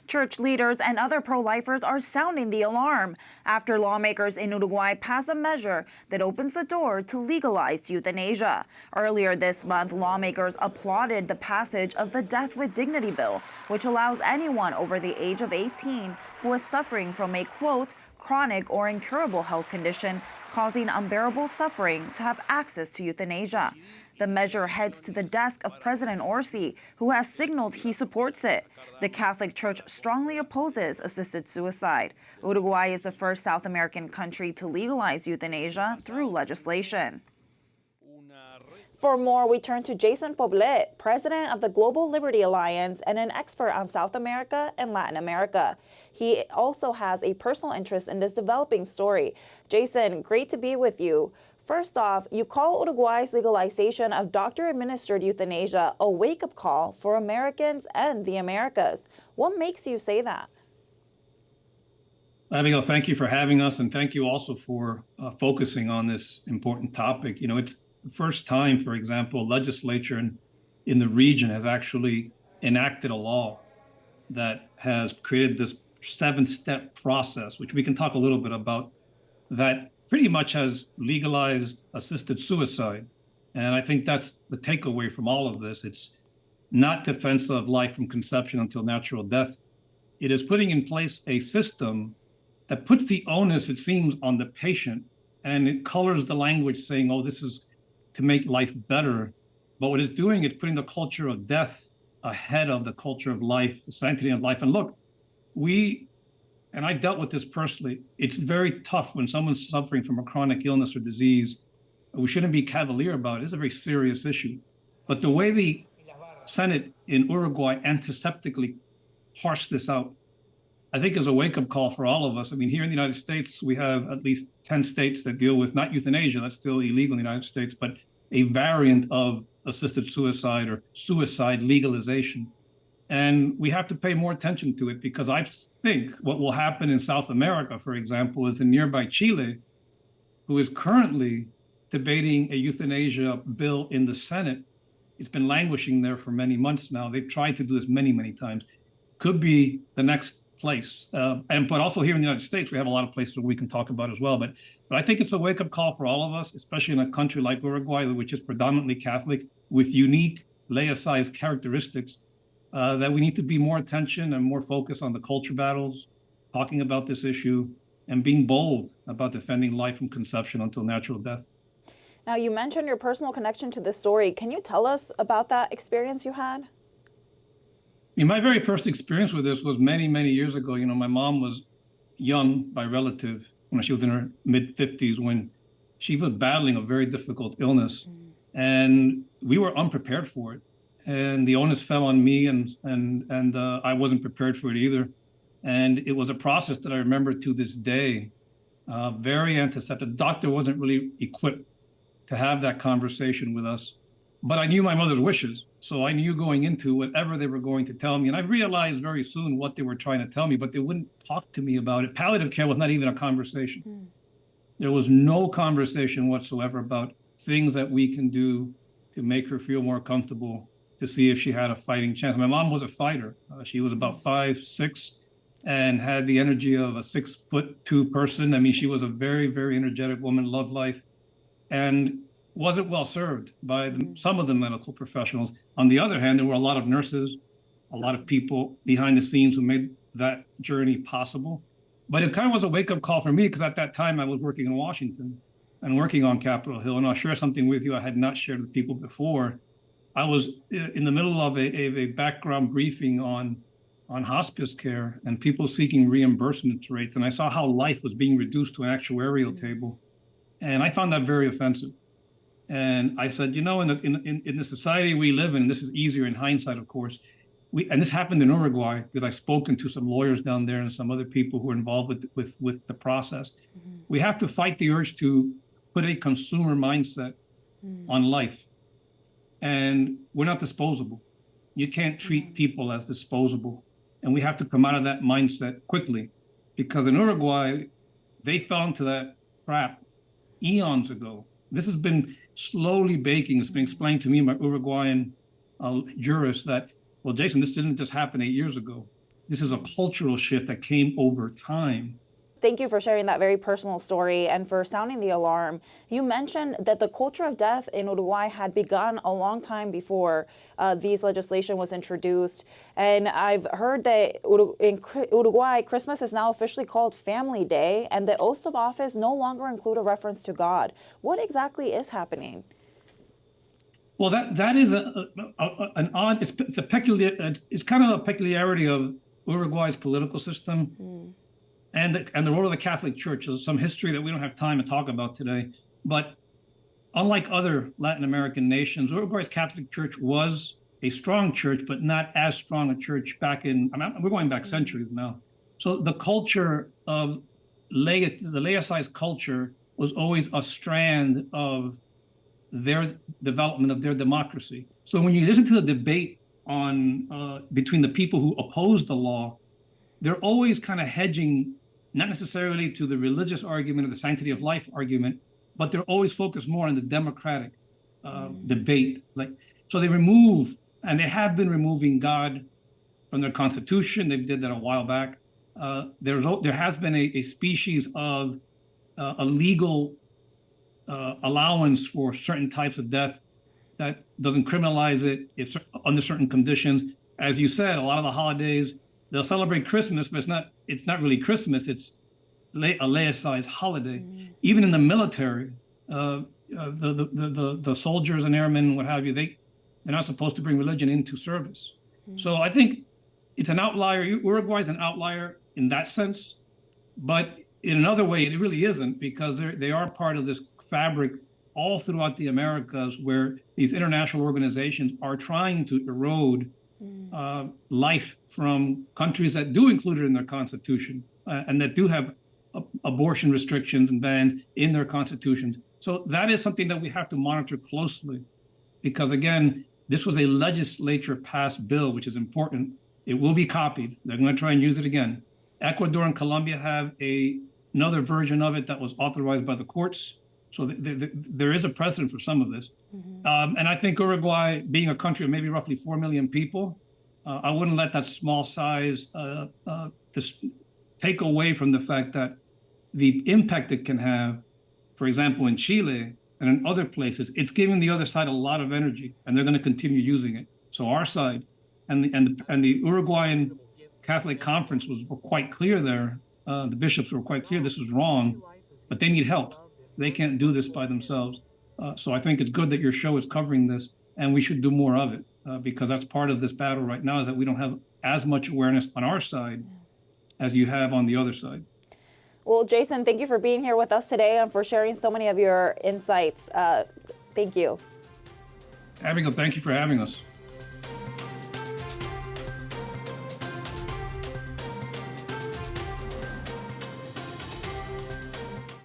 Church leaders and other pro-lifers are sounding the alarm after lawmakers in Uruguay pass a measure that opens the door to legalize euthanasia. Earlier this month, lawmakers applauded the passage of the Death with Dignity bill, which allows anyone over the age of 18 who is suffering from a, quote, chronic or incurable health condition causing unbearable suffering to have access to euthanasia. The measure heads to the desk of President Orsi, who has signaled he supports it. The Catholic Church strongly opposes assisted suicide. Uruguay is the first South American country to legalize euthanasia through legislation. For more, we turn to Jason Poblete, president of the Global Liberty Alliance and an expert on South America and Latin America. He also has a personal interest in this developing story. Jason, great to be with you. First off, you call Uruguay's legalization of doctor-administered euthanasia a wake-up call for Americans and the Americas. What makes you say that? Abigail, thank you for having us, and thank you also for focusing on this important topic. You know, it's the first time, for example, legislature in the region has actually enacted a law that has created this 7-step process, which we can talk a little bit about, that pretty much has legalized assisted suicide. And I think that's the takeaway from all of this. It's not defense of life from conception until natural death. It is putting in place a system that puts the onus, it seems, on the patient, and it colors the language saying, oh, this is to make life better. But what it's doing is putting the culture of death ahead of the culture of life, the sanctity of life. And look, and I dealt with this personally, it's very tough when someone's suffering from a chronic illness or disease. We shouldn't be cavalier about it. It's a very serious issue. But the way the Senate in Uruguay antiseptically parsed this out, I think is a wake-up call for all of us. I mean, here in the United States, we have at least 10 states that deal with not euthanasia, that's still illegal in the United States, but a variant of assisted suicide or suicide legalization. And we have to pay more attention to it, because I think what will happen in South America, for example, is in nearby Chile, who is currently debating a euthanasia bill in the Senate. It's been languishing there for many months now. They've tried to do this many, many times. Could be the next place. But also here in the United States, we have a lot of places where we can talk about as well. But I think it's a wake-up call for all of us, especially in a country like Uruguay, which is predominantly Catholic, with unique laicized characteristics, that we need to be more attention and more focused on the culture battles, talking about this issue, and being bold about defending life from conception until natural death. Now, you mentioned your personal connection to this story. Can you tell us about that experience you had? My very first experience with this was many, many years ago. You know, my mom was young by relative when she was in her mid-50s, when she was battling a very difficult illness. And we were unprepared for it. And the onus fell on me, and I wasn't prepared for it either. And it was a process that I remember to this day, very antiseptic. The doctor wasn't really equipped to have that conversation with us. But I knew my mother's wishes. So I knew going into whatever they were going to tell me. And I realized very soon what they were trying to tell me, but they wouldn't talk to me about it. Palliative care was not even a conversation. There was no conversation whatsoever about things that we can do to make her feel more comfortable, to see if she had a fighting chance. My mom was a fighter. She was about 5'6", and had the energy of a 6'2" person. I mean, she was a very, very energetic woman, loved life, and wasn't well served by some of the medical professionals. On the other hand, there were a lot of nurses, a lot of people behind the scenes who made that journey possible. But it kind of was a wake-up call for me, because at that time I was working in Washington and working on Capitol Hill. And I'll share something with you I had not shared with people before. I was in the middle of a background briefing on hospice care and people seeking reimbursement rates. And I saw how life was being reduced to an actuarial table. And I found that very offensive. And I said, you know, in the society we live in, this is easier in hindsight, of course. And this happened in Uruguay, because I've spoken to some lawyers down there and some other people who are involved with the process. We have to fight the urge to put a consumer mindset on life. And we're not disposable. You can't treat people as disposable. And we have to come out of that mindset quickly, because in Uruguay, they fell into that trap eons ago. This has been slowly baking. It's been explained to me by Uruguayan jurists that, well, Jason, this didn't just happen 8 years ago. This is a cultural shift that came over time. Thank you for sharing that very personal story and for sounding the alarm. You mentioned that the culture of death in Uruguay had begun a long time before these legislation was introduced. And I've heard that in Uruguay, Christmas is now officially called Family Day, and the oaths of office no longer include a reference to God. What exactly is happening? Well, that is an odd. It's a peculiar. It's kind of a peculiarity of Uruguay's political system. And the role of the Catholic Church. There's some history that we don't have time to talk about today. But unlike other Latin American nations, Uruguay's Catholic Church was a strong church, but not as strong a church back in, we're going back centuries now. So the culture of the laicized culture was always a strand of their development of their democracy. So when you listen to the debate between the people who oppose the law, they're always kind of hedging, not necessarily to the religious argument or the sanctity of life argument, but they're always focused more on the democratic debate. So they remove, and they have been removing God from their constitution. They did that a while back. There has been a species of a legal allowance for certain types of death that doesn't criminalize it if under certain conditions. As you said, a lot of the holidays, they'll celebrate Christmas, but it's not really Christmas. It's a laicized holiday. Even in the military, the soldiers and airmen, what have you, they're not supposed to bring religion into service. So I think it's an outlier. Uruguay is an outlier in that sense, but in another way, it really isn't, because they are part of this fabric all throughout the Americas, where these international organizations are trying to erode life from countries that do include it in their constitution and that do have abortion restrictions and bans in their constitutions. So that is something that we have to monitor closely, because again, this was a legislature passed bill, which is important. It will be copied. They're going to try and use it again. Ecuador and Colombia have another version of it that was authorized by the courts. So there is a precedent for some of this. And I think Uruguay, being a country of maybe roughly 4 million people, I wouldn't let that small size take away from the fact that the impact it can have, for example, in Chile and in other places, it's giving the other side a lot of energy, and they're going to continue using it. So our side and the Uruguayan Catholic Conference were quite clear there. The bishops were quite clear this was wrong, but they need help. They can't do this by themselves. So I think it's good that your show is covering this, and we should do more of it, because that's part of this battle right now, is that we don't have as much awareness on our side as you have on the other side. Well, Jason, thank you for being here with us today and for sharing so many of your insights. Thank you. Abigail, thank you for having us.